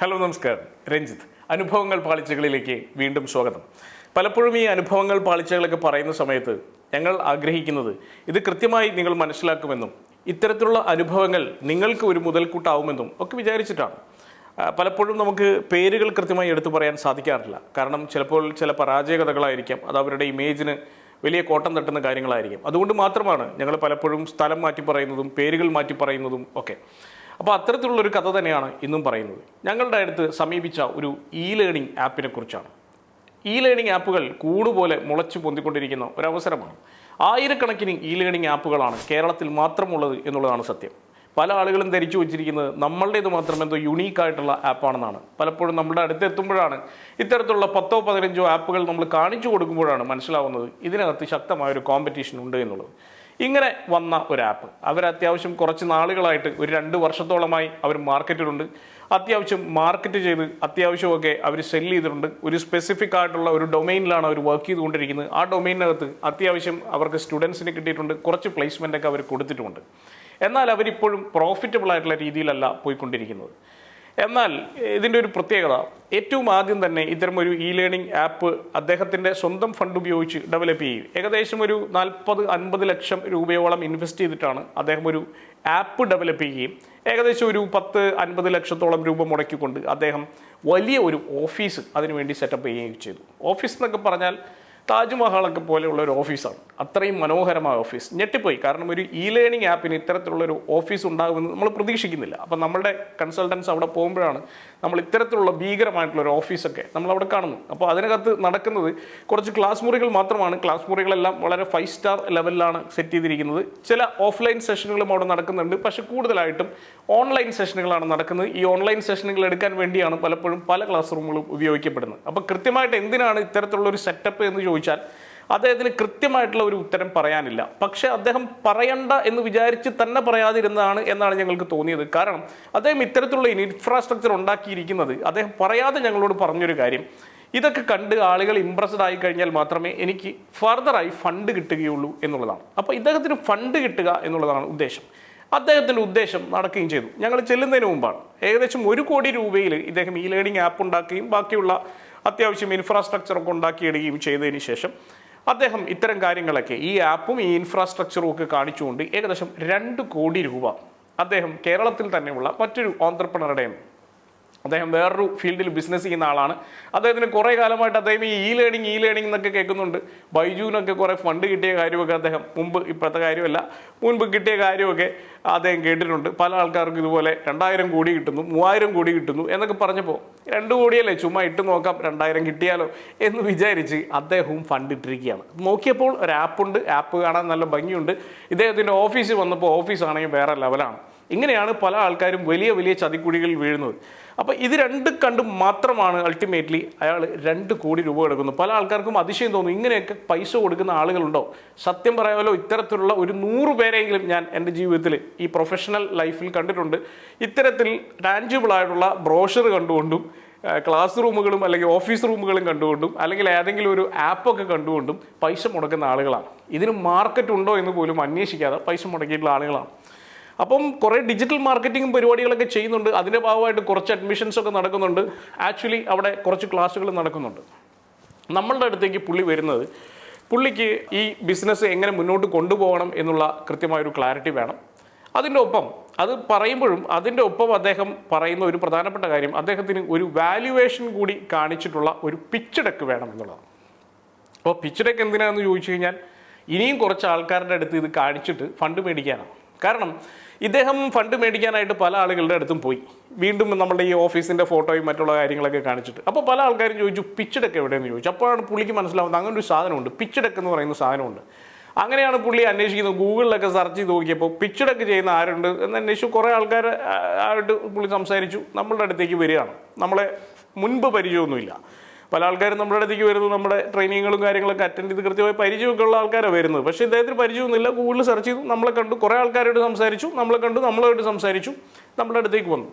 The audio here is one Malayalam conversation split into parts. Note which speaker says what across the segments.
Speaker 1: ഹലോ നമസ്കാരം, രഞ്ജിത്ത്. അനുഭവങ്ങൾ പാളിച്ചകളിലേക്ക് വീണ്ടും സ്വാഗതം. പലപ്പോഴും ഈ അനുഭവങ്ങൾ പാളിച്ചകളൊക്കെ പറയുന്ന സമയത്ത് ഞങ്ങൾ ആഗ്രഹിക്കുന്നത് ഇത് കൃത്യമായി നിങ്ങൾ മനസ്സിലാക്കുമെന്നും ഇത്തരത്തിലുള്ള അനുഭവങ്ങൾ നിങ്ങൾക്ക് ഒരു മുതൽക്കൂട്ടാവുമെന്നും ഒക്കെ വിചാരിച്ചിട്ടാണ്. പലപ്പോഴും നമുക്ക് പേരുകൾ കൃത്യമായി എടുത്തു പറയാൻ സാധിക്കാറില്ല. കാരണം ചിലപ്പോൾ ചില പരാജയ കഥകളായിരിക്കാം, അത് അവരുടെ ഇമേജിന് വലിയ കോട്ടം തട്ടുന്ന കാര്യങ്ങളായിരിക്കും. അതുകൊണ്ട് മാത്രമാണ് ഞങ്ങൾ പലപ്പോഴും സ്ഥലം മാറ്റി പറയുന്നതും പേരുകൾ മാറ്റി പറയുന്നതും ഒക്കെ. അപ്പോൾ അത്തരത്തിലുള്ളൊരു കഥ തന്നെയാണ് ഇന്നും പറയുന്നത്. ഞങ്ങളുടെ അടുത്ത് സമീപിച്ച ഒരു ലേണിംഗ് ആപ്പിനെ കുറിച്ചാണ്. ലേണിംഗ് ആപ്പുകൾ കൂടുപോലെ മുളച്ചു പൊന്തിക്കൊണ്ടിരിക്കുന്ന ഒരവസരമാണ്. ആയിരക്കണക്കിന് ലേണിംഗ് ആപ്പുകളാണ് കേരളത്തിൽ മാത്രമുള്ളത് എന്നുള്ളതാണ് സത്യം. പല ആളുകളും ധരിച്ചു വച്ചിരിക്കുന്നത് നമ്മളുടേത് മാത്രം എന്തോ യുണീക്കായിട്ടുള്ള ആപ്പാണെന്നാണ്. പലപ്പോഴും നമ്മുടെ അടുത്തെത്തുമ്പോഴാണ് ഇത്തരത്തിലുള്ള 10-15 ആപ്പുകൾ നമ്മൾ കാണിച്ചു കൊടുക്കുമ്പോഴാണ് മനസ്സിലാവുന്നത് ഇതിനകത്ത് ശക്തമായൊരു കോമ്പറ്റീഷൻ ഉണ്ട് എന്നുള്ളത്. ഇങ്ങനെ വന്ന ഒരു ആപ്പ് അത്യാവശ്യം കുറച്ച് നാളുകളായിട്ട് ഒരു 2 വർഷത്തോളമായി അവർ മാർക്കറ്റിലുണ്ട്. അത്യാവശ്യം മാർക്കറ്റ് ചെയ്ത് അത്യാവശ്യമൊക്കെ അവർ സെല് ചെയ്തിട്ടുണ്ട്. ഒരു സ്പെസിഫിക് ആയിട്ടുള്ള ഒരു ഡൊമൈനിലാണ് അവർ വർക്ക് ചെയ്തുകൊണ്ടിരിക്കുന്നത്. ആ ഡൊമൈനകത്ത് അത്യാവശ്യം അവർക്ക് സ്റ്റുഡൻസിന് കിട്ടിയിട്ടുണ്ട്, കുറച്ച് പ്ലേസ്മെൻ്റ് ഒക്കെ അവർ കൊടുത്തിട്ടുമുണ്ട്. എന്നാൽ അവരിപ്പോഴും പ്രോഫിറ്റബിൾ ആയിട്ടുള്ള രീതിയിലല്ല പോയിക്കൊണ്ടിരിക്കുന്നത്. എന്നാൽ ഇതിൻ്റെ ഒരു പ്രത്യേകത, ഏറ്റവും ആദ്യം തന്നെ ഇത്തരം ഒരു ലേണിംഗ് ആപ്പ് അദ്ദേഹത്തിൻ്റെ സ്വന്തം ഫണ്ട് ഉപയോഗിച്ച് ഡെവലപ്പ് ചെയ്യും. ഏകദേശം ഒരു 40-50 ലക്ഷം രൂപയോളം ഇൻവെസ്റ്റ് ചെയ്തിട്ടാണ് അദ്ദേഹം ഒരു ആപ്പ് ഡെവലപ്പ് ചെയ്യുകയും ഏകദേശം ഒരു 10-50 ലക്ഷത്തോളം രൂപ മുടക്കിക്കൊണ്ട് അദ്ദേഹം വലിയ ഒരു ഓഫീസ് അതിനുവേണ്ടി സെറ്റപ്പ് ചെയ്യുകയും ചെയ്തു. ഓഫീസ് എന്നൊക്കെ പറഞ്ഞാൽ താജ്മഹലൊക്കെ പോലെയുള്ള ഒരു ഓഫീസാണ്. അത്രയും മനോഹരമായ ഓഫീസ്. ഞെട്ടിപ്പോയി. കാരണം ഒരു ലേണിംഗ് ആപ്പിന് ഇത്തരത്തിലുള്ളൊരു ഓഫീസ് ഉണ്ടാകുമെന്ന് നമ്മൾ പ്രതീക്ഷിക്കുന്നില്ല. അപ്പം നമ്മളുടെ കൺസൾട്ടൻസ് അവിടെ പോകുമ്പോഴാണ് നമ്മൾ ഇത്തരത്തിലുള്ള ഭീകരമായിട്ടുള്ളൊരു ഓഫീസൊക്കെ നമ്മളവിടെ കാണുന്നു. അപ്പോൾ അതിനകത്ത് നടക്കുന്നത് കുറച്ച് ക്ലാസ് മുറികൾ മാത്രമാണ്. ക്ലാസ് മുറികളെല്ലാം വളരെ 5 സ്റ്റാർ ലെവലിലാണ് സെറ്റ് ചെയ്തിരിക്കുന്നത്. ചില ഓഫ്ലൈൻ സെഷനുകളും അവിടെ നടക്കുന്നുണ്ട്, പക്ഷെ കൂടുതലായിട്ടും ഓൺലൈൻ സെഷനുകളാണ് നടക്കുന്നത്. ഈ ഓൺലൈൻ സെഷനുകൾ എടുക്കാൻ വേണ്ടിയാണ് പലപ്പോഴും പല ക്ലാസ് റൂമുകളും ഉപയോഗിക്കപ്പെടുന്നത്. അപ്പോൾ കൃത്യമായിട്ട് എന്തിനാണ് ഇത്തരത്തിലുള്ളൊരു സെറ്റപ്പ് എന്ന് ചോദിച്ചാൽ അദ്ദേഹത്തിന് കൃത്യമായിട്ടുള്ള ഒരു ഉത്തരം പറയാനില്ല. പക്ഷേ അദ്ദേഹം പറയണ്ട എന്ന് വിചാരിച്ച് തന്നെ പറയാതിരുന്നതാണ് എന്നാണ് ഞങ്ങൾക്ക് തോന്നിയത്. കാരണം അദ്ദേഹം ഇത്തരത്തിലുള്ള ഇൻഫ്രാസ്ട്രക്ചർ ഉണ്ടാക്കിയിരിക്കുന്നത് അദ്ദേഹം പറയാതെ ഞങ്ങളോട് പറഞ്ഞൊരു കാര്യം, ഇതൊക്കെ കണ്ട് ആളുകൾ ഇംപ്രസ്ഡ് ആയി കഴിഞ്ഞാൽ മാത്രമേ എനിക്ക് ഫർദറായി ഫണ്ട് കിട്ടുകയുള്ളൂ എന്നുള്ളതാണ്. അപ്പോൾ ഇദ്ദേഹത്തിന് ഫണ്ട് കിട്ടുക എന്നുള്ളതാണ് ഉദ്ദേശം. അദ്ദേഹത്തിൻ്റെ ഉദ്ദേശം നടക്കുകയും ചെയ്തു. ഞങ്ങൾ ചെല്ലുന്നതിന് മുമ്പാണ്. ഏകദേശം 1 കോടി രൂപയിൽ ഇദ്ദേഹം ലേണിംഗ് ആപ്പ് ഉണ്ടാക്കുകയും ബാക്കിയുള്ള അത്യാവശ്യം ഇൻഫ്രാസ്ട്രക്ചറൊക്കെ ഉണ്ടാക്കിയിടുകയും ചെയ്തതിന് ശേഷം അദ്ദേഹം ഇത്തരം കാര്യങ്ങളൊക്കെ ഈ ആപ്പും ഈ ഇൻഫ്രാസ്ട്രക്ചറും ഒക്കെ കാണിച്ചുകൊണ്ട് ഏകദേശം 2 കോടി രൂപ അദ്ദേഹം കേരളത്തിൽ തന്നെയുള്ള മറ്റൊരു ഓൺട്രപ്രണറുടെയും, അദ്ദേഹം വേറൊരു ഫീൽഡിൽ ബിസിനസ് ചെയ്യുന്ന ആളാണ്. അദ്ദേഹത്തിന് കുറേ കാലമായിട്ട് അദ്ദേഹം ഈ ലേണിംഗ് എന്നൊക്കെ കേൾക്കുന്നുണ്ട്. ബൈജുവിനൊക്കെ കുറേ ഫണ്ട് കിട്ടിയ കാര്യമൊക്കെ അദ്ദേഹം മുമ്പ്, ഇപ്പോഴത്തെ കാര്യമല്ല, മുൻപ് കിട്ടിയ കാര്യമൊക്കെ അദ്ദേഹം കേട്ടിട്ടുണ്ട്. പല ആൾക്കാർക്കും ഇതുപോലെ 2000 കോടി കിട്ടുന്നു, 3000 കോടി കിട്ടുന്നു എന്നൊക്കെ പറഞ്ഞപ്പോൾ 2 കോടിയല്ലേ ചുമ്മാ ഇട്ട് നോക്കാം, 2000 കിട്ടിയാലോ എന്ന് വിചാരിച്ച് അദ്ദേഹവും ഫണ്ട് ഇട്ടിരിക്കുകയാണ്. നോക്കിയപ്പോൾ ഒരു ആപ്പുണ്ട്, ആപ്പ് കാണാൻ നല്ല ഭംഗിയുണ്ട്. ഇദ്ദേഹത്തിൻ്റെ ഓഫീസിൽ വന്നപ്പോൾ ഓഫീസാണെങ്കിൽ വേറെ ലെവലാണ്. ഇങ്ങനെയാണ് പല ആൾക്കാരും വലിയ വലിയ ചതിക്കുഴികളിൽ വീഴുന്നത്. അപ്പോൾ ഇത് 2 കണ്ട് മാത്രമാണ് അൾട്ടിമേറ്റ്ലി അയാൾ 2 കോടി രൂപ കൊടുക്കുന്നത്. പല ആൾക്കാർക്കും അതിശയം തോന്നും, ഇങ്ങനെയൊക്കെ പൈസ കൊടുക്കുന്ന ആളുകളുണ്ടോ? സത്യം പറയാമല്ലോ, ഇത്തരത്തിലുള്ള ഒരു 100 പേരെങ്കിലും ഞാൻ എൻ്റെ ജീവിതത്തിൽ ഈ പ്രൊഫഷണൽ ലൈഫിൽ കണ്ടിട്ടുണ്ട്. ഇത്തരത്തിൽ ടാഞ്ചിബിൾ ആയിട്ടുള്ള ബ്രോഷർ കണ്ടുകൊണ്ടും ക്ലാസ് റൂമുകളും അല്ലെങ്കിൽ ഓഫീസ് റൂമുകളും കണ്ടുകൊണ്ടും അല്ലെങ്കിൽ ഏതെങ്കിലും ഒരു ആപ്പൊക്കെ കണ്ടുകൊണ്ടും പൈസ മുടക്കുന്ന ആളുകളാണ്. ഇതിന് മാർക്കറ്റ് ഉണ്ടോ എന്ന് പോലും അന്വേഷിക്കാതെ പൈസ മുടക്കിയിട്ടുള്ള ആളുകളാണ്. അപ്പം കുറേ ഡിജിറ്റൽ മാർക്കറ്റിംഗ് പരിപാടികളൊക്കെ ചെയ്യുന്നുണ്ട്. അതിൻ്റെ ഭാഗമായിട്ട് കുറച്ച് അഡ്മിഷൻസ് ഒക്കെ നടക്കുന്നുണ്ട്. ആക്ച്വലി അവിടെ കുറച്ച് ക്ലാസ്സുകൾ നടക്കുന്നുണ്ട്. നമ്മളുടെ അടുത്തേക്ക് പുള്ളി വരുന്നത്, പുള്ളിക്ക് ഈ ബിസിനസ് എങ്ങനെ മുന്നോട്ട് കൊണ്ടുപോകണം എന്നുള്ള കൃത്യമായൊരു ക്ലാരിറ്റി വേണം. അതിൻ്റെ ഒപ്പം അത് പറയുമ്പോഴും അതിൻ്റെ ഒപ്പം അദ്ദേഹം പറയുന്ന ഒരു പ്രധാനപ്പെട്ട കാര്യം, അദ്ദേഹത്തിന് ഒരു വാല്യുവേഷൻ കൂടി കാണിച്ചിട്ടുള്ള ഒരു പിച്ച് ഡെക്ക് വേണം എന്നുള്ളതാണ്. അപ്പോൾ പിച്ച് ഡെക്ക് എന്തിനാണെന്ന് ചോദിച്ചു കഴിഞ്ഞാൽ ഇനിയും കുറച്ച് ആൾക്കാരുടെ അടുത്ത് ഇത് കാണിച്ചിട്ട് ഫണ്ട് മേടിക്കാനാണ്. കാരണം ഇദ്ദേഹം ഫണ്ട് മേടിക്കാനായിട്ട് പല ആളുകളുടെ അടുത്തും പോയി, വീണ്ടും നമ്മുടെ ഈ ഓഫീസിൻ്റെ ഫോട്ടോയും മറ്റുള്ള കാര്യങ്ങളൊക്കെ കാണിച്ചിട്ട്. അപ്പോൾ പല ആൾക്കാരും ചോദിച്ചു പിച്ച് ഡെക്ക് എവിടെയെന്ന് ചോദിച്ചു. അപ്പോഴാണ് പുള്ളിക്ക് മനസ്സിലാവുന്നത് അങ്ങനെ ഒരു സാധനമുണ്ട്, പിച്ച് ഡെക്ക് എന്ന് പറയുന്ന സാധനമുണ്ട്. അങ്ങനെയാണ് പുള്ളി അന്വേഷിക്കുന്നത്. ഗൂഗിളിലൊക്കെ സെർച്ച് ചെയ്ത് നോക്കിയപ്പോൾ പിച്ച് ഡെക്ക് ചെയ്യുന്ന ആരുണ്ട് എന്ന് അന്വേഷിച്ചു. കുറേ ആൾക്കാർ ആയിട്ട് പുള്ളി സംസാരിച്ചു. നമ്മളുടെ അടുത്തേക്ക് വരികയാണ്. നമ്മളെ മുൻപ് പരിചയമൊന്നുമില്ല. പല ആൾക്കാരും നമ്മുടെ അടുത്തേക്ക് വരുന്നു, നമ്മുടെ ട്രെയിനിങ്ങുകളും കാര്യങ്ങളൊക്കെ അറ്റൻഡ് ചെയ്ത് കൃത്യമായി പരിചയമൊക്കെ ഉള്ള ആൾക്കാരാണ് വരുന്നത്. പക്ഷേ ഇദ്ദേഹത്തിന് പരിചയമൊന്നുമില്ല. ഗൂഗിളിൽ സെർച്ച് ചെയ്തു, നമ്മളെ കണ്ടു, കുറേ ആൾക്കാരോട് സംസാരിച്ചു, നമ്മളെ കണ്ടു, നമ്മളായിട്ട് സംസാരിച്ചു, നമ്മുടെ അടുത്തേക്ക് വന്നു.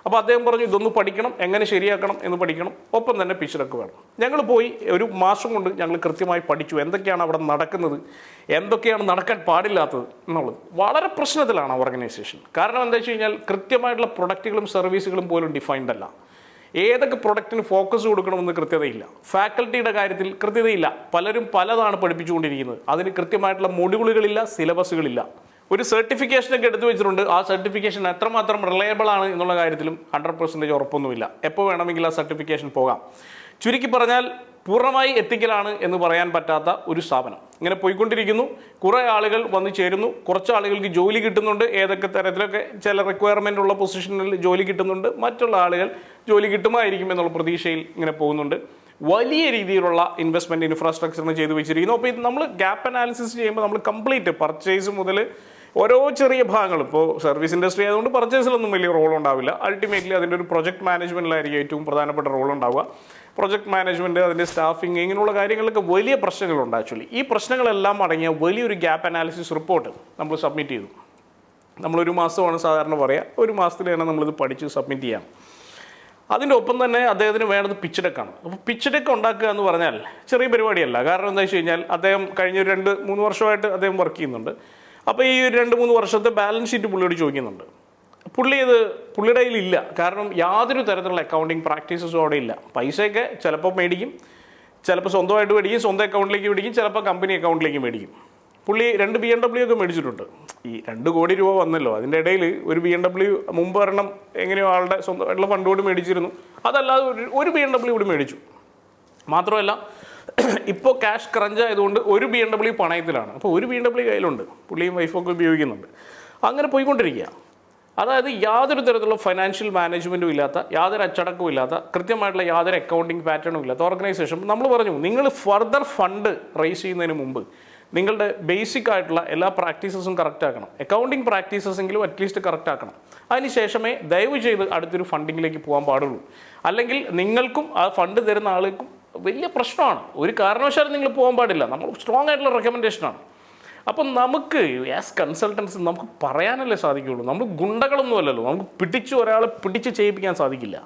Speaker 1: അപ്പോൾ അദ്ദേഹം പറഞ്ഞു ഇതൊന്ന് പഠിക്കണം, എങ്ങനെ ശരിയാക്കണം എന്ന് പഠിക്കണം, ഒപ്പം തന്നെ പിച്ച് ഡെക്ക് വേണം. ഞങ്ങൾ പോയി 1 മാസം കൊണ്ട് ഞങ്ങൾ കൃത്യമായി പഠിച്ചു എന്തൊക്കെയാണ് അവിടെ നടക്കുന്നത്, എന്തൊക്കെയാണ് നടക്കാൻ പാടില്ലാത്തത് എന്നുള്ളത്. വളരെ പ്രശ്നത്തിലാണ് ഓർഗനൈസേഷൻ. കാരണം എന്താ വെച്ച് കഴിഞ്ഞാൽ കൃത്യമായിട്ടുള്ള പ്രൊഡക്റ്റുകളും സർവീസുകളും പോലും ഡിഫൈൻഡ് അല്ല. ഏതൊക്കെ പ്രൊഡക്റ്റിന് ഫോക്കസ് കൊടുക്കണമെന്ന് കൃത്യതയില്ല. ഫാക്കൽറ്റിയുടെ കാര്യത്തിൽ കൃത്യതയില്ല. പലരും പലതാണ് പഠിപ്പിച്ചുകൊണ്ടിരിക്കുന്നത്. അതിന് കൃത്യമായിട്ടുള്ള മൊഡ്യൂളുകളില്ല, സിലബസുകളില്ല. ഒരു സർട്ടിഫിക്കേഷനൊക്കെ എടുത്തു വെച്ചിട്ടുണ്ട്. ആ സർട്ടിഫിക്കേഷൻ എത്രമാത്രം റിലയബിൾ ആണ് എന്നുള്ള കാര്യത്തിലും 100% ഉറപ്പൊന്നുമില്ല. എപ്പോൾ വേണമെങ്കിൽ ആ സർട്ടിഫിക്കേഷൻ പോകാം. ചുരുക്കി പറഞ്ഞാൽ പൂർണ്ണമായി എത്തിക്കലാണ് എന്ന് പറയാൻ പറ്റാത്ത ഒരു സ്ഥാപനം ഇങ്ങനെ പോയിക്കൊണ്ടിരിക്കുന്നു. കുറേ ആളുകൾ വന്നു ചേരുന്നു, കുറച്ച് ആളുകൾക്ക് ജോലി കിട്ടുന്നുണ്ട്, ഏതൊക്കെ തരത്തിലൊക്കെ ചില റിക്വയർമെൻ്റ് ഉള്ള പൊസിഷനിൽ ജോലി കിട്ടുന്നുണ്ട്, മറ്റുള്ള ആളുകൾ ജോലി കിട്ടുമായിരിക്കും എന്നുള്ള പ്രതീക്ഷയിൽ ഇങ്ങനെ പോകുന്നുണ്ട്. വലിയ രീതിയിലുള്ള ഇൻവെസ്റ്റ്മെൻറ്റ് ഇൻഫ്രാസ്ട്രക്ചറിന് ചെയ്തു വെച്ചിരിക്കുന്നു. അപ്പോൾ ഇത് നമ്മൾ ഗ്യാപ്പ് അനാലിസിസ് ചെയ്യുമ്പോൾ നമ്മൾ കംപ്ലീറ്റ് പർച്ചേസ് മുതൽ ഓരോ ചെറിയ ഭാഗങ്ങൾ, ഇപ്പോൾ സർവീസ് ഇൻഡസ്ട്രി ആയതുകൊണ്ട് പർച്ചേസിലൊന്നും വലിയ റോൾ ഉണ്ടാവില്ല. അൾട്ടിമേറ്റ്ലി അതിൻ്റെ ഒരു പ്രൊജക്ട് മാനേജ്മെൻറ്റിലായിരിക്കും ഏറ്റവും പ്രധാനപ്പെട്ട റോൾ ഉണ്ടാവുക. പ്രൊജക്ട് മാനേജ്മെൻറ്റ്, അതിൻ്റെ സ്റ്റാഫിങ്, ഇങ്ങനെയുള്ള കാര്യങ്ങളിലൊക്കെ വലിയ പ്രശ്നങ്ങളുണ്ട്. ആക്ച്വലി ഈ പ്രശ്നങ്ങളെല്ലാം അടങ്ങിയ വലിയൊരു ഗ്യാപ്പ് അനാലിസിസ് റിപ്പോർട്ട് നമ്മൾ സബ്മിറ്റ് ചെയ്തു. നമ്മളൊരു മാസമാണ് സാധാരണ പറയുക, ഒരു മാസത്തിൽ തന്നെ നമ്മളിത് പഠിച്ച് സബ്മിറ്റ് ചെയ്യാം. അതിൻ്റെ ഒപ്പം തന്നെ അദ്ദേഹത്തിന് വേണ്ടത് പിച്ച് ഡെക്കാണ്. അപ്പോൾ പിച്ച് ഡെക്ക് ഉണ്ടാക്കുക എന്ന് പറഞ്ഞാൽ ചെറിയ പരിപാടിയല്ല. കാരണം എന്താ വെച്ച് കഴിഞ്ഞാൽ അദ്ദേഹം കഴിഞ്ഞ 2-3 വർഷമായിട്ട് അദ്ദേഹം വർക്ക് ചെയ്യുന്നുണ്ട്. അപ്പോൾ ഈ 2-3 വർഷത്തെ ബാലൻസ് ഷീറ്റ് പുള്ളിയോട് ചോദിക്കുന്നുണ്ട്. പുള്ളിയുടെ കയ്യിലില്ല. കാരണം യാതൊരു തരത്തിലുള്ള അക്കൗണ്ടിങ് പ്രാക്ടീസസും അവിടെ ഇല്ല. പൈസയൊക്കെ ചിലപ്പോൾ മേടിക്കും, ചിലപ്പോൾ സ്വന്തമായിട്ട് മേടിക്കും, സ്വന്തം അക്കൗണ്ടിലേക്ക് മേടിക്കും, ചിലപ്പോൾ കമ്പനി അക്കൗണ്ടിലേക്ക് മേടിക്കും. പുള്ളി 2 BMW ഒക്കെ മേടിച്ചിട്ടുണ്ട്. ഈ 2 കോടി രൂപ വന്നല്ലോ, അതിൻ്റെ ഇടയിൽ ഒരു BMW മുമ്പ് ഒരെണ്ണം എങ്ങനെയോ ആളുടെ സ്വന്തമായിട്ടുള്ള ഫണ്ട് കൊണ്ട് മേടിച്ചിരുന്നു. അതല്ലാതെ ഒരു BMW കൂടി മേടിച്ചു. മാത്രമല്ല ഇപ്പോൾ ക്യാഷ് ക്രഞ്ച് ആയതുകൊണ്ട് ഒരു BMW പണയത്തിലാണ്. അപ്പോൾ ഒരു BMW കയ്യിലുണ്ട്, പുള്ളിയും വൈഫൊക്കെ ഉപയോഗിക്കുന്നുണ്ട്. അങ്ങനെ പോയിക്കൊണ്ടിരിക്കുക. അതായത് യാതൊരു തരത്തിലുള്ള ഫൈനാൻഷ്യൽ മാനേജ്മെൻറ്റും ഇല്ലാത്ത, യാതൊരു അച്ചടക്കവും ഇല്ലാത്ത, കൃത്യമായിട്ടുള്ള യാതൊരു അക്കൗണ്ടിങ് പാറ്റേണും ഇല്ലാത്ത ഓർഗനൈസേഷൻ. നമ്മൾ പറഞ്ഞു, നിങ്ങൾ ഫർദർ ഫണ്ട് റേസ് ചെയ്യുന്നതിന് മുമ്പ് നിങ്ങളുടെ ബേസിക് ആയിട്ടുള്ള എല്ലാ പ്രാക്ടീസസും കറക്റ്റ് ആക്കണം. അക്കൗണ്ടിങ് പ്രാക്ടീസസ് എങ്കിലും അറ്റ്ലീസ്റ്റ് കറക്റ്റ് ആക്കണം. അതിനുശേഷമേ ദയവ് ചെയ്ത് അടുത്തൊരു ഫണ്ടിങ്ങിലേക്ക് പോകാൻ പാടുള്ളൂ. അല്ലെങ്കിൽ നിങ്ങൾക്കും ആ ഫണ്ട് തരുന്ന ആൾക്കും വലിയ പ്രശ്നമാണ്. ഒരു കാരണവശാലും നിങ്ങൾ പോകാൻ പാടില്ല. നമ്മൾ സ്ട്രോങ് ആയിട്ടുള്ള റെക്കമെൻഡേഷനാണ്. അപ്പം നമുക്ക് ആസ് കൺസൾട്ടൻസ് നമുക്ക് പറയാനല്ലേ സാധിക്കുകയുള്ളൂ. നമ്മൾ ഗുണ്ടകളൊന്നും അല്ലല്ലോ. നമുക്ക് ഒരാളെ പിടിച്ച് ചെയ്യിപ്പിക്കാൻ സാധിക്കില്ല.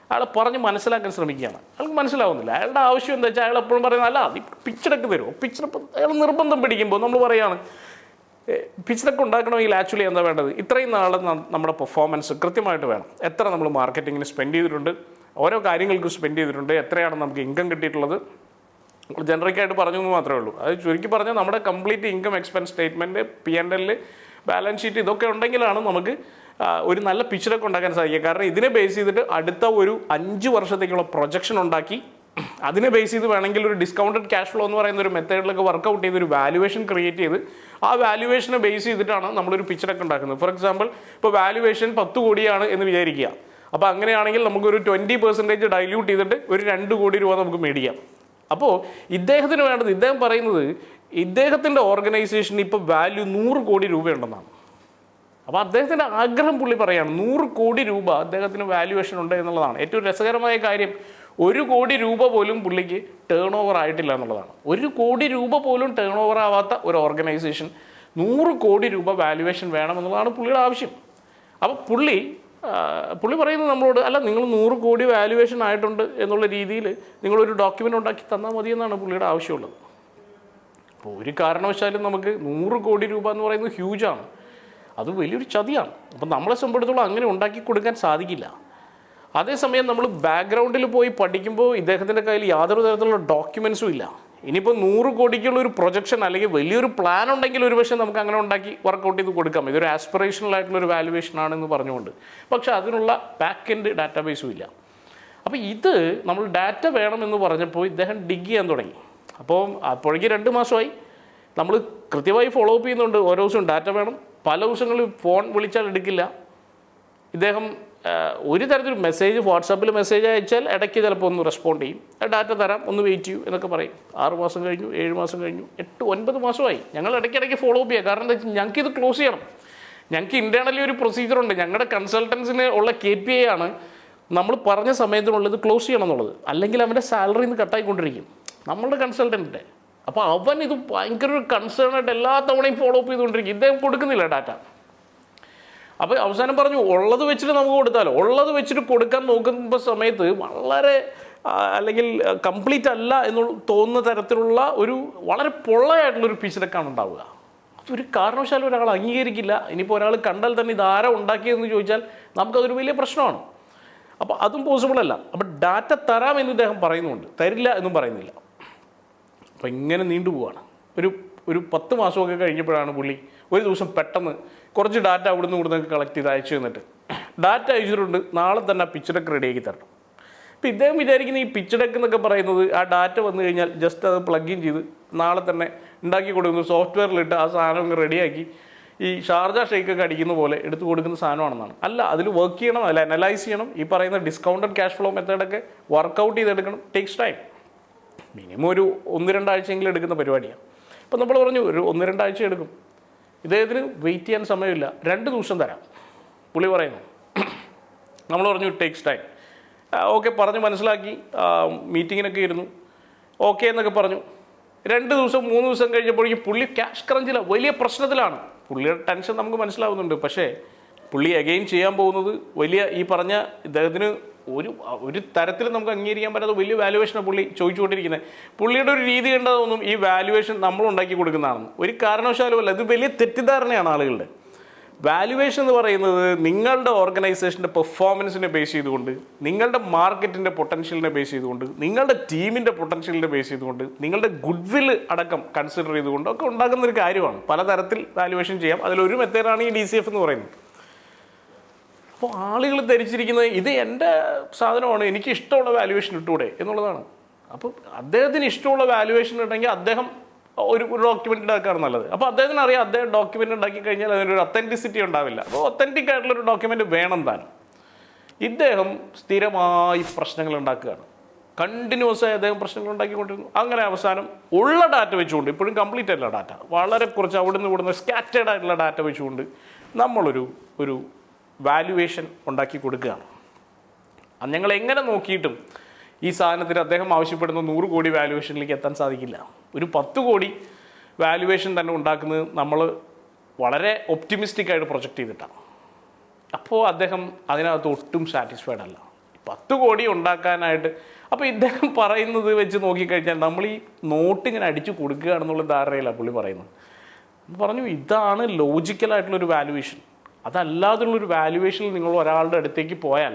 Speaker 1: അയാളെ പറഞ്ഞ് മനസ്സിലാക്കാൻ ശ്രമിക്കുകയാണ്. അയാൾക്ക് മനസ്സിലാവുന്നില്ല. അയാളുടെ ആവശ്യം എന്താ വെച്ചാൽ അയാൾ എപ്പോഴും പറയുന്നത്, അല്ല അത് പിച്ചടക്ക് തരുമോ, പിച്ചടപ്പ് അയാൾ നിർബന്ധം പിടിക്കുമ്പോൾ നമ്മൾ പറയുകയാണ് പിച്ചടക്ക് ഉണ്ടാക്കണമെങ്കിൽ ആക്ച്വലി എന്താ വേണ്ടത്, ഇത്രയും നാളെ നമ്മുടെ പെർഫോമൻസ് കൃത്യമായിട്ട് വേണം. എത്ര നമ്മൾ മാർക്കറ്റിങ്ങിന് സ്പെൻഡ് ചെയ്തിട്ടുണ്ട്, ഓരോ കാര്യങ്ങൾക്ക് സ്പെൻഡ് ചെയ്തിട്ടുണ്ട്, എത്രയാണ് നമുക്ക് ഇൻകം കിട്ടിയിട്ടുള്ളത്, ജനറിക്കായിട്ട് പറഞ്ഞു എന്ന് മാത്രമേ ഉള്ളൂ. അത് ചുരുക്കി പറഞ്ഞാൽ നമ്മുടെ complete income expense statement, P&L, balance sheet ഇതൊക്കെ ഉണ്ടെങ്കിലാണ് നമുക്ക് ഒരു നല്ല പിക്ചറൊക്കെ ഉണ്ടാക്കാൻ സാധിക്കുക. കാരണം ഇതിനെ ബേസ് ചെയ്തിട്ട് അടുത്ത ഒരു 5 വർഷത്തേക്കുള്ള പ്രൊജക്ഷൻ ഉണ്ടാക്കി അതിനെ ബേസ് ചെയ്ത് വേണമെങ്കിൽ ഒരു ഡിസ്കൗണ്ടഡ് ക്യാഷ് ഫ്ലോ എന്ന് പറയുന്ന ഒരു മെത്തേഡിലൊക്കെ വർക്കൗട്ട് ചെയ്ത് ഒരു വാല്യുവേഷൻ ക്രിയേറ്റ് ചെയ്ത് ആ വാല്യുവേഷനെ ബേസ് ചെയ്തിട്ടാണ് നമ്മളൊരു പിക്ചറൊക്കെ ഉണ്ടാക്കുന്നത്. ഫോർ എക്സാമ്പിൾ, ഇപ്പോൾ വാല്യുവേഷൻ 10 കോടിയാണ് എന്ന് വിചാരിക്കുക. അപ്പോൾ അങ്ങനെയാണെങ്കിൽ നമുക്കൊരു 20% ഡൈല്യൂട്ട് ചെയ്തിട്ട് ഒരു 2 കോടി രൂപ നമുക്ക് മേടിക്കാം. അപ്പോൾ ഇദ്ദേഹത്തിന് വേണ്ടത്, ഇദ്ദേഹം പറയുന്നത് ഇദ്ദേഹത്തിൻ്റെ ഓർഗനൈസേഷൻ ഇപ്പോൾ വാല്യൂ 100 കോടി രൂപയുണ്ടെന്നാണ്. അപ്പോൾ അദ്ദേഹത്തിൻ്റെ ആഗ്രഹം പുള്ളി പറയുകയാണ് 100 കോടി രൂപ അദ്ദേഹത്തിന് വാല്യുവേഷൻ ഉണ്ട് എന്നുള്ളതാണ്. ഏറ്റവും രസകരമായ കാര്യം, 1 കോടി രൂപ പോലും പുള്ളിക്ക് ടേൺ ഓവർ ആയിട്ടില്ല എന്നുള്ളതാണ്. 1 കോടി രൂപ പോലും ടേൺ ഓവർ ആവാത്ത ഒരു ഓർഗനൈസേഷൻ 100 കോടി രൂപ വാല്യുവേഷൻ വേണമെന്നുള്ളതാണ് പുള്ളിയുടെ ആവശ്യം. അപ്പോൾ പുള്ളി പറയുന്നത് നമ്മളോട്, അല്ല നിങ്ങൾ 100 കോടി വാല്യുവേഷൻ ആയിട്ടുണ്ട് എന്നുള്ള രീതിയിൽ നിങ്ങളൊരു ഡോക്യുമെൻ്റ് ഉണ്ടാക്കി തന്നാൽ മതിയെന്നാണ് പുള്ളിയുടെ ആവശ്യമുള്ളത്. അപ്പോൾ ഒരു കാരണവശാലും നമുക്ക് 100 കോടി രൂപ എന്ന് പറയുന്നത് ഹ്യൂജാണ്. അത് വലിയൊരു ചതിയാണ്. അപ്പം നമ്മളെ സംബന്ധിച്ചിടത്തോളം അങ്ങനെ ഉണ്ടാക്കി കൊടുക്കാൻ സാധിക്കില്ല. അതേസമയം നമ്മൾ ബാക്ക്ഗ്രൗണ്ടിൽ പോയി പഠിക്കുമ്പോൾ ഇദ്ദേഹത്തിൻ്റെ കയ്യിൽ യാതൊരു തരത്തിലുള്ള ഡോക്യുമെൻസും ഇല്ല. ഇനിയിപ്പോൾ 100 കോടിക്കുള്ള ഒരു പ്രൊജക്ഷൻ അല്ലെങ്കിൽ വലിയൊരു പ്ലാൻ ഉണ്ടെങ്കിൽ ഒരു പക്ഷേ നമുക്ക് അങ്ങനെ ഉണ്ടാക്കി വർക്കൗട്ട് ചെയ്ത് കൊടുക്കാം. ഇതൊരു ആസ്പിറേഷണൽ ആയിട്ടുള്ളൊരു വാല്യുവേഷൻ ആണെന്ന് പറഞ്ഞുകൊണ്ട്. പക്ഷേ അതിനുള്ള ബാക്ക് എൻഡ് ഡാറ്റാബേസും ഇല്ല. അപ്പോൾ ഇത് നമ്മൾ ഡാറ്റ വേണമെന്ന് പറഞ്ഞപ്പോൾ ഇദ്ദേഹം ഡിഗ് ചെയ്യാൻ തുടങ്ങി. അപ്പോൾ അപ്പോഴേക്ക് 2 മാസമായി. നമ്മൾ കൃത്യമായി ഫോളോ അപ്പ് ചെയ്യുന്നുണ്ട്. ഓരോ ദിവസവും ഡാറ്റ വേണം. പല ദിവസങ്ങളിൽ ഫോൺ വിളിച്ചാൽ എടുക്കില്ല. ഇദ്ദേഹം ഒരു തരത്തിൽ മെസ്സേജ്, വാട്സാപ്പിൽ മെസ്സേജ് അയച്ചാൽ ഇടയ്ക്ക് ചിലപ്പോൾ ഒന്ന് റെസ്പോണ്ട് ചെയ്യും, ഡാറ്റ തരാം, ഒന്ന് വെയിറ്റ് ചെയ്യൂ എന്നൊക്കെ പറയും. 6 മാസം കഴിഞ്ഞു, 7 മാസം കഴിഞ്ഞു, 8-9 മാസമായി. ഞങ്ങൾ ഇടയ്ക്കിടയ്ക്ക് ഫോളോ അപ്പ് ചെയ്യുക. കാരണം എന്താ വെച്ചാൽ ഞങ്ങൾക്ക് ഇത് ക്ലോസ് ചെയ്യണം. ഞങ്ങൾക്ക് ഇൻറ്റേർണലി ഒരു പ്രൊസീജിയറുണ്ട്. ഞങ്ങളുടെ കൺസൾട്ടൻസിന് ഉള്ള KPI ആണ് നമ്മൾ പറഞ്ഞ സമയത്തിനുള്ളത് ക്ലോസ് ചെയ്യണം എന്നുള്ളത്. അല്ലെങ്കിൽ അവൻ്റെ സാലറിയിൽ നിന്ന് കട്ടായിക്കൊണ്ടിരിക്കും നമ്മളുടെ കൺസൾട്ടൻറ്റിൻ്റെ. അപ്പോൾ അവൻ ഇത് ഭയങ്കര ഒരു കൺസേൺ ആയിട്ട് എല്ലാ തവണയും ഫോളോ അപ്പ് ചെയ്തുകൊണ്ടിരിക്കും. ഇദ്ദേഹം കൊടുക്കുന്നില്ല ഡാറ്റ. അപ്പോൾ അവസാനം പറഞ്ഞു, ഉള്ളത് വെച്ചിട്ട് നമുക്ക് കൊടുത്താലോ. ഉള്ളത് വെച്ചിട്ട് കൊടുക്കാൻ നോക്കുന്ന സമയത്ത് വളരെ അല്ലെങ്കിൽ കംപ്ലീറ്റ് അല്ല എന്ന് തോന്നുന്ന തരത്തിലുള്ള ഒരു വളരെ പൊള്ളയായിട്ടുള്ളൊരു പിച്ചടക്കാണ് ഉണ്ടാവുക. അതൊരു കാരണവശാലും ഒരാൾ അംഗീകരിക്കില്ല. ഇനിയിപ്പോൾ ഒരാൾ കണ്ടാൽ തന്നെ ഇതാരാ ഉണ്ടാക്കിയതെന്ന് ചോദിച്ചാൽ നമുക്കതൊരു വലിയ പ്രശ്നമാണ്. അപ്പോൾ അതും പോസിബിൾ അല്ല. അപ്പോൾ ഡാറ്റ തരാമെന്ന് ഇദ്ദേഹം പറയുന്നുണ്ട്, തരില്ല എന്നും പറയുന്നില്ല. അപ്പോൾ ഇങ്ങനെ നീണ്ടുപോവാണ്. ഒരു 10 മാസമൊക്കെ കഴിഞ്ഞപ്പോഴാണ് പുള്ളി ഒരു ദിവസം പെട്ടെന്ന് കുറച്ച് ഡാറ്റ അവിടുന്ന് ഇവിടുന്ന് കളക്ട് ചെയ്ത് അയച്ചു തന്നിട്ട് ഡാറ്റ അയച്ചിട്ടുണ്ട്, നാളെ തന്നെ പിച്ച് ഡെക്ക് റെഡിയാക്കി തരണം. അപ്പോൾ ഇദ്ദേഹം വിചാരിക്കുന്ന ഈ പിച്ച് ഡെക്ക് എന്നൊക്കെ പറയുന്നത് ആ ഡാറ്റ വന്നു കഴിഞ്ഞാൽ ജസ്റ്റ് അത് പ്ലഗ് ഇൻ ചെയ്ത് നാളെ തന്നെ ഉണ്ടാക്കി കൊടുക്കുന്നു, സോഫ്റ്റ്വെയറിലിട്ട് ആ സാധനം അങ്ങ് റെഡിയാക്കി ഈ ഷാർജ ഷെയ്ക്കൊക്കെ അടിക്കുന്ന പോലെ എടുത്ത് കൊടുക്കുന്ന സാധനമാണെന്നാണ്. അല്ല, അതിൽ വർക്ക് ചെയ്യണം, അതിൽ അനലൈസ് ചെയ്യണം, ഈ പറയുന്ന ഡിസ്കൗണ്ടഡ് ക്യാഷ് ഫ്ലോ മെത്തേഡൊക്കെ വർക്കൗട്ട് ചെയ്തെടുക്കണം. Takes time. മിനിമം ഒരു 1-2 ആഴ്ചയെങ്കിലും എടുക്കുന്ന പരിപാടിയാണ്. ഇപ്പം നമ്മൾ പറഞ്ഞു ഒരു 1-2 ആഴ്ച എടുക്കും. ഇദ്ദേഹത്തിന് വെയിറ്റ് ചെയ്യാൻ സമയമില്ല, 2 ദിവസം തരാം പുള്ളി പറയുന്നു. നമ്മൾ പറഞ്ഞു ടേക്സ് ടൈം. ഓക്കെ പറഞ്ഞ് മനസ്സിലാക്കി, മീറ്റിങ്ങിനൊക്കെ ഇരുന്നു, ഓക്കെ എന്നൊക്കെ പറഞ്ഞു. 2 ദിവസം 3 ദിവസം കഴിഞ്ഞപ്പോഴേക്കും പുള്ളി ക്യാഷ് ക്രഞ്ചിലാണ്, വലിയ പ്രശ്നത്തിലാണ്. പുള്ളിയുടെ ടെൻഷൻ നമുക്ക് മനസ്സിലാവുന്നുണ്ട്. പക്ഷേ പുള്ളി അഗെയിൻ ചെയ്യാൻ പോകുന്നത് വലിയ ഈ പറഞ്ഞ ഇദ്ദേഹത്തിന് ഒരു തരത്തിൽ നമുക്ക് അംഗീകരിക്കാൻ പറ്റാത്ത വലിയ വാല്യുവേഷനാണ് പുള്ളി ചോദിച്ചുകൊണ്ടിരിക്കുന്നത്. പുള്ളിയുടെ ഒരു രീതി കണ്ടതൊന്നും ഈ വാല്യുവേഷൻ നമ്മൾ ഉണ്ടാക്കി കൊടുക്കുന്നതാണെന്ന് ഒരു കാരണവശാലും അല്ല. ഇത് വലിയ തെറ്റിദ്ധാരണയാണ് ആളുകളുടെ. വാല്യുവേഷൻ എന്ന് പറയുന്നത് നിങ്ങളുടെ ഓർഗനൈസേഷൻ്റെ പെർഫോമൻസിനെ ബേസ് ചെയ്തുകൊണ്ട്, നിങ്ങളുടെ മാർക്കറ്റിൻ്റെ പൊട്ടൻഷ്യലിനെ ബേസ് ചെയ്തുകൊണ്ട്, നിങ്ങളുടെ ടീമിൻ്റെ പൊട്ടൻഷ്യലിനെ ബേസ് ചെയ്തുകൊണ്ട്, നിങ്ങളുടെ ഗുഡ് വിൽ അടക്കം കൺസിഡർ ചെയ്തുകൊണ്ട് ഒക്കെ ഉണ്ടാകുന്നൊരു കാര്യമാണ്. പലതരത്തിൽ വാല്യുവേഷൻ ചെയ്യാം. അതിലൊരു മെത്തേഡാണ് ഈ DCF എന്ന് പറയുന്നത്. അപ്പോൾ ആളുകൾ ധരിച്ചിരിക്കുന്നത് ഇത് എൻ്റെ സാധനമാണ്, എനിക്ക് ഇഷ്ടമുള്ള വാല്യുവേഷൻ ഇട്ടൂടെ എന്നുള്ളതാണ്. അപ്പോൾ അദ്ദേഹത്തിന് ഇഷ്ടമുള്ള വാല്യുവേഷൻ ഉണ്ടെങ്കിൽ അദ്ദേഹം ഒരു ഡോക്യുമെൻ്റ് ഉണ്ടാക്കുകയാണ് നല്ലത്. അപ്പോൾ അദ്ദേഹത്തിന് അറിയാം, അദ്ദേഹം ഡോക്യുമെൻ്റ് ഉണ്ടാക്കി കഴിഞ്ഞാൽ അതിനൊരു ഒത്തൻറ്റിസിറ്റി ഉണ്ടാവില്ല. അപ്പോൾ ഒത്തൻറ്റിക് ആയിട്ടുള്ളൊരു ഡോക്യുമെൻ്റ് വേണം താൻ. ഇദ്ദേഹം സ്ഥിരമായി പ്രശ്നങ്ങൾ ഉണ്ടാക്കുകയാണ്. കണ്ടിന്യൂസായി അദ്ദേഹം പ്രശ്നങ്ങൾ ഉണ്ടാക്കിക്കൊണ്ടിരുന്നു. അങ്ങനെ അവസാനം ഉള്ള ഡാറ്റ വെച്ചുകൊണ്ട്, ഇപ്പോഴും കംപ്ലീറ്റ് അല്ല ഡാറ്റ, വളരെ കുറച്ച് അവിടുന്ന് ഇവിടുന്ന് സ്കാറ്റേഡ് ആയിട്ടുള്ള ഡാറ്റ വെച്ചുകൊണ്ട് നമ്മളൊരു വാല്യുവേഷൻ ഉണ്ടാക്കി കൊടുക്കുകയാണ്. ഞങ്ങൾ എങ്ങനെ നോക്കിയിട്ടും ഈ സാധനത്തിന് അദ്ദേഹം ആവശ്യപ്പെടുന്ന 100 കോടി വാല്യുവേഷനിലേക്ക് എത്താൻ സാധിക്കില്ല. ഒരു 10 കോടി വാല്യുവേഷൻ തന്നെ ഉണ്ടാക്കുന്നത് നമ്മൾ വളരെ ഒപ്റ്റിമിസ്റ്റിക് ആയിട്ട് പ്രൊജക്റ്റ് ചെയ്തിട്ടാണ്. അപ്പോൾ അദ്ദേഹം അതിനകത്ത് ഒട്ടും സാറ്റിസ്ഫൈഡ് അല്ല. 10 കോടി ഉണ്ടാക്കാനായിട്ട് അപ്പോൾ ഇദ്ദേഹം പറയുന്നത് വെച്ച് നോക്കിക്കഴിഞ്ഞാൽ നമ്മൾ ഈ നോട്ട് ഇങ്ങനെ അടിച്ചു കൊടുക്കുകയാണെന്നുള്ള ധാരണയിലാണ് പുള്ളി പറയുന്നത്. പറഞ്ഞു ഇതാണ് ലോജിക്കലായിട്ടുള്ളൊരു വാല്യുവേഷൻ. അതല്ലാതുള്ളൊരു വാല്യുവേഷനിൽ നിങ്ങൾ ഒരാളുടെ അടുത്തേക്ക് പോയാൽ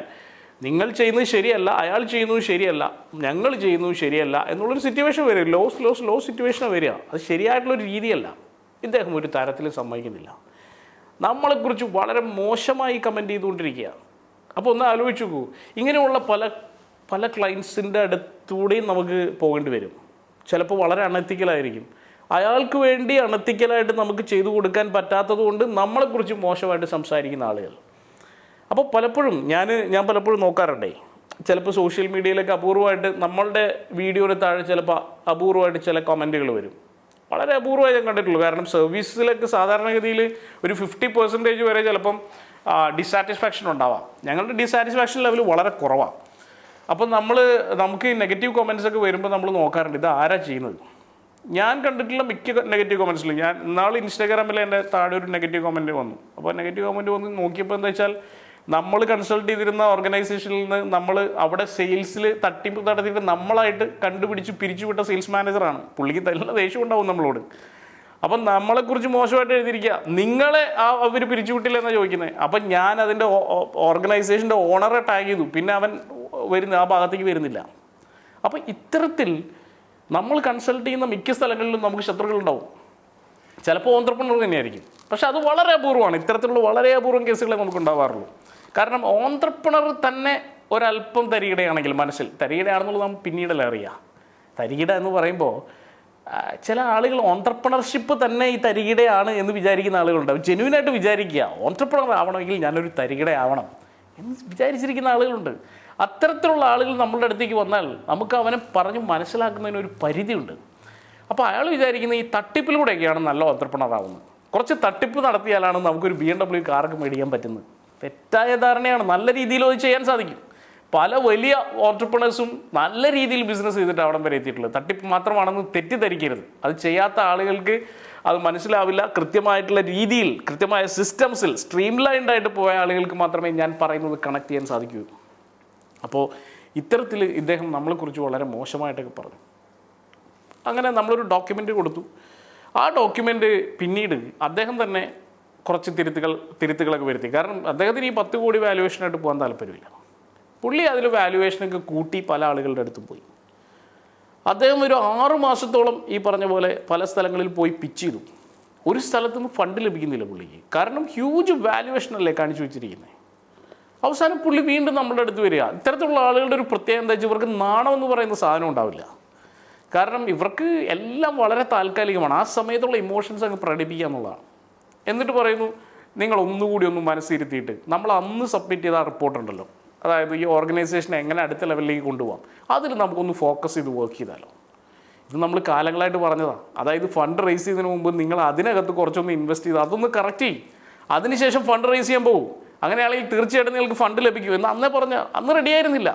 Speaker 1: നിങ്ങൾ ചെയ്യുന്നത് ശരിയല്ല, അയാൾ ചെയ്യുന്നത് ശരിയല്ല, ഞങ്ങൾ ചെയ്യുന്നത് ശരിയല്ല എന്നുള്ളൊരു സിറ്റുവേഷൻ വരിക. ലോ സിറ്റുവേഷനാണ് വരിക. അത് ശരിയായിട്ടുള്ളൊരു രീതിയല്ല. ഇദ്ദേഹം ഒരു തരത്തിലും സമ്മതിക്കുന്നില്ല. നമ്മളെക്കുറിച്ച് വളരെ മോശമായി കമൻറ്റ് ചെയ്തുകൊണ്ടിരിക്കുക. അപ്പോൾ ഒന്ന് ആലോചിച്ച് നോക്കൂ, ഇങ്ങനെയുള്ള പല ക്ലയൻസിൻ്റെ അടുത്തൂടെയും നമുക്ക് പോകേണ്ടി വരും. ചിലപ്പോൾ വളരെ അണത്തിക്കലായിരിക്കും. അയാൾക്ക് വേണ്ടി അണത്തിക്കലായിട്ട് നമുക്ക് ചെയ്തു കൊടുക്കാൻ പറ്റാത്തത് കൊണ്ട് നമ്മളെക്കുറിച്ച് മോശമായിട്ട് സംസാരിക്കുന്ന ആളുകൾ. അപ്പോൾ പലപ്പോഴും ഞാൻ പലപ്പോഴും നോക്കാറുണ്ടേ, ചിലപ്പോൾ സോഷ്യൽ മീഡിയയിലൊക്കെ അപൂർവമായിട്ട് നമ്മളുടെ വീഡിയോയുടെ താഴെ ചിലപ്പോൾ അപൂർവമായിട്ട് ചില കമൻറ്റുകൾ വരും. വളരെ അപൂർവമായി ഞാൻ കണ്ടിട്ടുള്ളൂ. കാരണം സർവീസിലൊക്കെ സാധാരണഗതിയിൽ ഒരു 50% വരെ ചിലപ്പം ഡിസാറ്റിസ്ഫാക്ഷൻ ഉണ്ടാവാം. ഞങ്ങളുടെ ഡിസാറ്റിസ്ഫാക്ഷൻ ലെവൽ വളരെ കുറവാണ്. അപ്പം നമുക്ക് നെഗറ്റീവ് കമൻറ്റ്സ് ഒക്കെ വരുമ്പോൾ നമ്മൾ നോക്കാറുണ്ട് ഇത് ആരാ ചെയ്യുന്നത്. ഞാൻ കണ്ടിട്ടുള്ള മിക്ക നെഗറ്റീവ് കമൻറ്റ്സിൽ ഞാൻ ഇന്നാൾ ഇൻസ്റ്റാഗ്രാമിൽ എൻ്റെ താഴെ ഒരു നെഗറ്റീവ് കമൻറ്റ് വന്നു. അപ്പോൾ നെഗറ്റീവ് കമൻറ്റ് വന്ന് നോക്കിയപ്പോൾ എന്താ വെച്ചാൽ നമ്മൾ കൺസൾട്ട് ചെയ്തിരുന്ന ഓർഗനൈസേഷനിൽ നിന്ന് നമ്മൾ അവിടെ സെയിൽസിൽ തട്ടിപ്പ് നടത്തിയിട്ട് നമ്മളായിട്ട് കണ്ടുപിടിച്ച് പിരിച്ചുവിട്ട സെയിൽസ് മാനേജറാണ്. പുള്ളിക്ക് നല്ല ദേഷ്യം ഉണ്ടാവും നമ്മളോട്. അപ്പം നമ്മളെക്കുറിച്ച് മോശമായിട്ട് എഴുതിയിരിക്കുക, നിങ്ങളെ അവർ പിരിച്ചുവിട്ടില്ലെന്നാണ് ചോദിക്കുന്നത്. അപ്പം ഞാൻ അതിൻ്റെ ഓർഗനൈസേഷൻ്റെ ഓണറെ ടാഗ് ചെയ്തു, പിന്നെ അവൻ ആ ഭാഗത്തേക്ക് വരുന്നില്ല. അപ്പം ഇത്തരത്തിൽ നമ്മൾ കൺസൾട്ട് ചെയ്യുന്ന മിക്ക സ്ഥലങ്ങളിലും നമുക്ക് ശത്രുക്കളുണ്ടാവും. ചിലപ്പോൾ ഓൺട്രപ്രനർ തന്നെയായിരിക്കും. പക്ഷെ അത് വളരെ അപൂർവമാണ്. ഇത്തരത്തിലുള്ള വളരെ അപൂർവം കേസുകളെ നമുക്ക് ഉണ്ടാവാറുള്ളൂ. കാരണം ഓൺട്രപ്രനർ തന്നെ ഒരല്പം തരികിടയാണെങ്കിൽ, മനസ്സിൽ തരികിടയാണെന്നുള്ളത് നാം പിന്നീടല്ല അറിയുക. തരികിട എന്ന് പറയുമ്പോൾ ചില ആളുകൾ ഓൺട്രപ്രണർഷിപ്പ് തന്നെ ഈ തരികിടയാണ് എന്ന് വിചാരിക്കുന്ന ആളുകളുണ്ടാവും. ജെന്യൂനായിട്ട് വിചാരിക്കുക ഓൺട്രപ്രണർ ആവണമെങ്കിൽ ഞാനൊരു തരികിട ആവണം എന്ന് വിചാരിച്ചിരിക്കുന്ന ആളുകളുണ്ട്. അത്തരത്തിലുള്ള ആളുകൾ നമ്മളുടെ അടുത്തേക്ക് വന്നാൽ നമുക്ക് അവനെ പറഞ്ഞ് മനസ്സിലാക്കുന്നതിനൊരു പരിധിയുണ്ട്. അപ്പോൾ അയാൾ വിചാരിക്കുന്ന ഈ തട്ടിപ്പിലൂടെയൊക്കെയാണ് നല്ല ഓൺട്രപ്രണർ ആവുന്നത്. കുറച്ച് തട്ടിപ്പ് നടത്തിയാലാണ് നമുക്കൊരു BMW കാറൊക്കെ മേടിക്കാൻ പറ്റുന്നത്. തെറ്റായ ധാരണയാണ്. നല്ല രീതിയിൽ അത് ചെയ്യാൻ സാധിക്കും. പല വലിയ ഓൺട്രപ്രണേഴ്സും നല്ല രീതിയിൽ ബിസിനസ് ചെയ്തിട്ട് അവിടം വരെ എത്തിയിട്ടുള്ളത്. തട്ടിപ്പ് മാത്രമാണെന്ന് തെറ്റിദ്ധരിക്കരുത്. അത് ചെയ്യാത്ത ആളുകൾക്ക് അത് മനസ്സിലാവില്ല. കൃത്യമായിട്ടുള്ള രീതിയിൽ, കൃത്യമായ സിസ്റ്റംസിൽ സ്ട്രീം ലൈൻഡ് ആയിട്ട് പോയ ആളുകൾക്ക് മാത്രമേ ഞാൻ പറയുന്നത് കണക്ട് ചെയ്യാൻ സാധിക്കൂ. അപ്പോൾ ഇത്തരത്തിൽ ഇദ്ദേഹം നമ്മളെക്കുറിച്ച് വളരെ മോശമായിട്ടൊക്കെ പറഞ്ഞു. അങ്ങനെ നമ്മളൊരു ഡോക്യുമെൻ്റ് കൊടുത്തു. ആ ഡോക്യുമെൻ്റ് പിന്നീട് അദ്ദേഹം തന്നെ കുറച്ച് തിരുത്തുകളൊക്കെ വരുത്തി. കാരണം അദ്ദേഹത്തിന് ഈ 10 കോടി വാല്യുവേഷനായിട്ട് പോകാൻ താല്പര്യമില്ല. പുള്ളി അതിൽ വാല്യുവേഷനൊക്കെ കൂട്ടി പല ആളുകളുടെ അടുത്ത് പോയി. അദ്ദേഹം ഒരു 6 മാസത്തോളം ഈ പറഞ്ഞ പോലെ പല സ്ഥലങ്ങളിൽ പോയി പിച്ച് ചെയ്തു. ഒരു സ്ഥലത്തുനിന്ന് ഫണ്ട് ലഭിക്കുന്നില്ല പുള്ളിക്ക്. കാരണം ഹ്യൂജ് വാല്യുവേഷനല്ലേ കാണിച്ചു വെച്ചിരിക്കുന്നത്. അവസാനം പുള്ളി വീണ്ടും നമ്മുടെ അടുത്ത് വരിക. ഇത്തരത്തിലുള്ള ആളുകളുടെ ഒരു പ്രത്യേകത എന്താ വെച്ചാൽ ഇവർക്ക് നാണം എന്ന് പറയുന്ന സാധനം ഉണ്ടാവില്ല. കാരണം ഇവർക്ക് എല്ലാം വളരെ താൽക്കാലികമാണ്. ആ സമയത്തുള്ള ഇമോഷൻസ് അങ്ങ് പ്രകടിപ്പിക്കുക എന്നുള്ളതാണ്. എന്നിട്ട് പറയുന്നു, നിങ്ങൾ ഒന്നുകൂടി ഒന്ന് മനസ്സിരുത്തിയിട്ട് നമ്മൾ അന്ന് സബ്മിറ്റ് ചെയ്ത ആ റിപ്പോർട്ടുണ്ടല്ലോ, അതായത് ഈ ഓർഗനൈസേഷനെ എങ്ങനെ അടുത്ത ലെവലിലേക്ക് കൊണ്ടുപോകാം, അതിൽ നമുക്കൊന്ന് ഫോക്കസ് ചെയ്ത് വർക്ക് ചെയ്താലോ. ഇത് നമ്മൾ കാലങ്ങളായിട്ട് പറഞ്ഞതാണ്. അതായത് ഫണ്ട് റേസ് ചെയ്യുന്നതിന് മുമ്പ് നിങ്ങൾ അതിനകത്ത് കുറച്ചൊന്ന് ഇൻവെസ്റ്റ് ചെയ്ത് അതൊന്ന് കറക്റ്റ് ചെയ്യും. അതിനുശേഷം ഫണ്ട് റേസ് ചെയ്യാൻ പോകും. അങ്ങനെയാണെങ്കിൽ തീർച്ചയായിട്ടും നിങ്ങൾക്ക് ഫണ്ട് ലഭിക്കും എന്ന് അന്നേ അന്ന് റെഡിയായിരുന്നില്ല.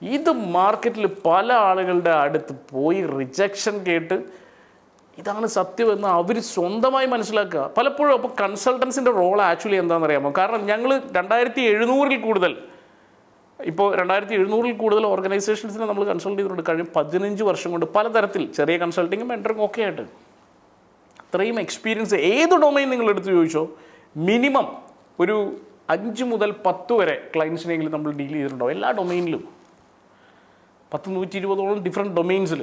Speaker 1: ഇത് മാർക്കറ്റിൽ പല ആളുകളുടെ അടുത്ത് പോയി റിജക്ഷൻ കേട്ട് ഇതാണ് സത്യമെന്ന് അവർ സ്വന്തമായി മനസ്സിലാക്കുക. പലപ്പോഴും അപ്പോൾ കൺസൾട്ടൻസിൻ്റെ റോൾ ആക്ച്വലി എന്താണെന്ന് അറിയാമോ? കാരണം ഞങ്ങൾ 2700-ൽ കൂടുതൽ ഇപ്പോൾ 2700-ൽ കൂടുതൽ ഓർഗനൈസേഷൻസിനെ നമ്മൾ കൺസൾട്ട് ചെയ്തിട്ടുണ്ട് കഴിഞ്ഞ 15 വർഷം കൊണ്ട്, പലതരത്തിൽ ചെറിയ കൺസൾട്ടിങ്ങും മെൻറ്ററിങ്ങും ഒക്കെ ആയിട്ട്. അത്രയും എക്സ്പീരിയൻസ് ഏത് ഡൊമൈൻ നിങ്ങൾ എടുത്ത് ചോദിച്ചോ, മിനിമം ഒരു 5 മുതൽ 10 വരെ ക്ലയൻസിനെങ്കിലും നമ്മൾ ഡീൽ ചെയ്തിട്ടുണ്ടോ എല്ലാ ഡൊമൈനിലും. 120-ഓളം ഡിഫറെൻറ്റ് ഡൊമൈൻസിൽ.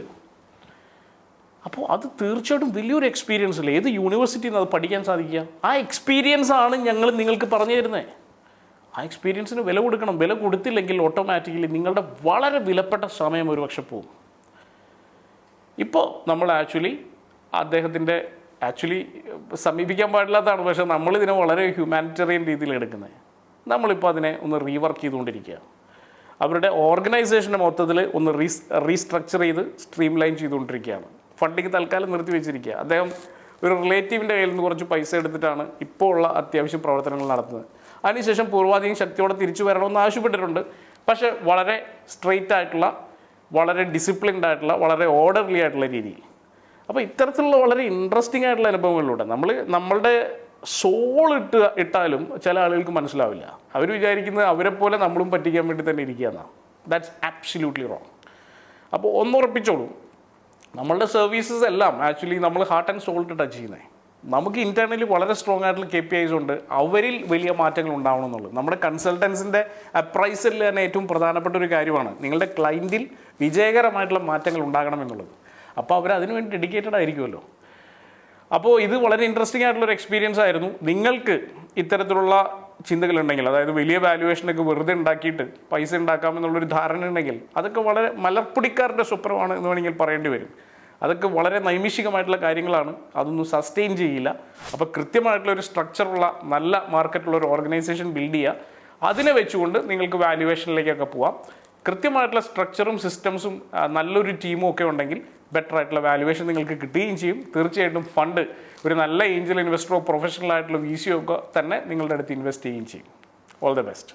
Speaker 1: അപ്പോൾ അത് തീർച്ചയായിട്ടും വലിയൊരു എക്സ്പീരിയൻസ് അല്ലേ. ഏത് യൂണിവേഴ്സിറ്റിയിൽ നിന്ന് അത് പഠിക്കാൻ സാധിക്കുക? ആ എക്സ്പീരിയൻസ് ആണ് ഞങ്ങൾ നിങ്ങൾക്ക് പറഞ്ഞു തരുന്നത്. ആ എക്സ്പീരിയൻസിന് വില കൊടുക്കണം. വില കൊടുത്തില്ലെങ്കിൽ ഓട്ടോമാറ്റിക്കലി നിങ്ങളുടെ വളരെ വിലപ്പെട്ട സമയം ഒരു പക്ഷെ പോകും. ഇപ്പോൾ നമ്മൾ അദ്ദേഹത്തിൻ്റെ സമീപിക്കാൻ പാടില്ലാത്തതാണ്, പക്ഷേ നമ്മളിതിനെ വളരെ ഹ്യൂമാനിറ്റേറിയൻ രീതിയിൽ എടുക്കുന്നത്. നമ്മളിപ്പോൾ അതിനെ ഒന്ന് റീവർക്ക് ചെയ്തുകൊണ്ടിരിക്കുക. അവരുടെ ഓർഗനൈസേഷൻ്റെ മൊത്തത്തിൽ ഒന്ന് റീസ്ട്രക്ചർ ചെയ്ത് സ്ട്രീം ലൈൻ ചെയ്തുകൊണ്ടിരിക്കുകയാണ്. ഫണ്ടിങ് തൽക്കാലം നിർത്തി വെച്ചിരിക്കുക. അദ്ദേഹം ഒരു റിലേറ്റീവിൻ്റെ കയ്യിൽ നിന്ന് കുറച്ച് പൈസ എടുത്തിട്ടാണ് ഇപ്പോൾ ഉള്ള അത്യാവശ്യം പ്രവർത്തനങ്ങൾ നടത്തുന്നത്. അതിനുശേഷം പൂർവാധികം ശക്തിയോടെ തിരിച്ചു വരണമെന്ന് ആവശ്യപ്പെട്ടിട്ടുണ്ട്. പക്ഷേ വളരെ സ്ട്രെയിറ്റ് ആയിട്ടുള്ള, വളരെ ഡിസിപ്ലിൻഡ് ആയിട്ടുള്ള, വളരെ ഓർഡർലി ആയിട്ടുള്ള രീതിയിൽ. അപ്പോൾ ഇത്തരത്തിലുള്ള വളരെ ഇൻട്രസ്റ്റിംഗ് ആയിട്ടുള്ള അനുഭവങ്ങളിലൂടെ നമ്മളുടെ സോൾ ഇട്ടാലും ചില ആളുകൾക്ക് മനസ്സിലാവില്ല. അവർ വിചാരിക്കുന്നത് അവരെ പോലെ നമ്മളും പറ്റിക്കാൻ വേണ്ടി തന്നെ ഇരിക്കുകയെന്നാണ്. That's absolutely wrong. അപ്പോൾ ഒന്നുറപ്പിച്ചോളൂ, നമ്മളുടെ സർവീസസ് എല്ലാം ആക്ച്വലി നമ്മൾ ഹാർട്ട് ആൻഡ് സോൾട്ട് ടച്ച് ചെയ്യുന്നത്. നമുക്ക് ഇൻറ്റേർണലി വളരെ സ്ട്രോങ് ആയിട്ടുള്ള KPIs ഉണ്ട്. അവരിൽ വലിയ മാറ്റങ്ങൾ ഉണ്ടാവണം എന്നുള്ളത് നമ്മുടെ കൺസൾട്ടൻസിൻ്റെ അപ്രൈസലിൽ തന്നെ ഏറ്റവും പ്രധാനപ്പെട്ട ഒരു കാര്യമാണ്. നിങ്ങളുടെ ക്ലയൻറ്റിൽ വിജയകരമായിട്ടുള്ള മാറ്റങ്ങൾ ഉണ്ടാകണം എന്നുള്ളത്. അപ്പോൾ അവർ അതിനു വേണ്ടി ഡെഡിക്കേറ്റഡ് ആയിരിക്കുമല്ലോ. അപ്പോൾ ഇത് വളരെ ഇൻട്രസ്റ്റിംഗ് ആയിട്ടുള്ളൊരു എക്സ്പീരിയൻസ് ആയിരുന്നു. നിങ്ങൾക്ക് ഇത്തരത്തിലുള്ള ചിന്തകളുണ്ടെങ്കിൽ, അതായത് വലിയ വാല്യുവേഷനൊക്കെ വെറുതെ ഉണ്ടാക്കിയിട്ട് പൈസ ഉണ്ടാക്കാമെന്നുള്ളൊരു ധാരണ ഉണ്ടെങ്കിൽ, അതൊക്കെ വളരെ മലർപ്പൊടിക്കാരുടെ സ്വപ്നമാണ് എന്ന് വേണമെങ്കിൽ പറയേണ്ടി വരും. അതൊക്കെ വളരെ നൈമിഷികമായിട്ടുള്ള കാര്യങ്ങളാണ്. അതൊന്നും സസ്റ്റെയിൻ ചെയ്യില്ല. അപ്പോൾ കൃത്യമായിട്ടുള്ളൊരു സ്ട്രക്ചറുള്ള നല്ല മാർക്കറ്റുള്ള ഒരു ഓർഗനൈസേഷൻ ബിൽഡ് ചെയ്യുക. അതിനെ വെച്ചുകൊണ്ട് നിങ്ങൾക്ക് വാല്യുവേഷനിലേക്കൊക്കെ പോവാം. കൃത്യമായിട്ടുള്ള സ്ട്രക്ചറും സിസ്റ്റംസും നല്ലൊരു ടീമും ഒക്കെ ഉണ്ടെങ്കിൽ ബെറ്റർ ആയിട്ടുള്ള വാല്യുവേഷൻ നിങ്ങൾക്ക് കിട്ടുകയും ചെയ്യും. തീർച്ചയായിട്ടും ഫണ്ട് ഒരു നല്ല ഏഞ്ചൽ ഇൻവെസ്റ്ററോ പ്രൊഫഷണൽ ആയിട്ടുള്ള VC ഒക്കെ തന്നെ നിങ്ങളുടെ അടുത്ത് ഇൻവെസ്റ്റ് ചെയ്യുകയും ചെയ്യും. All the best.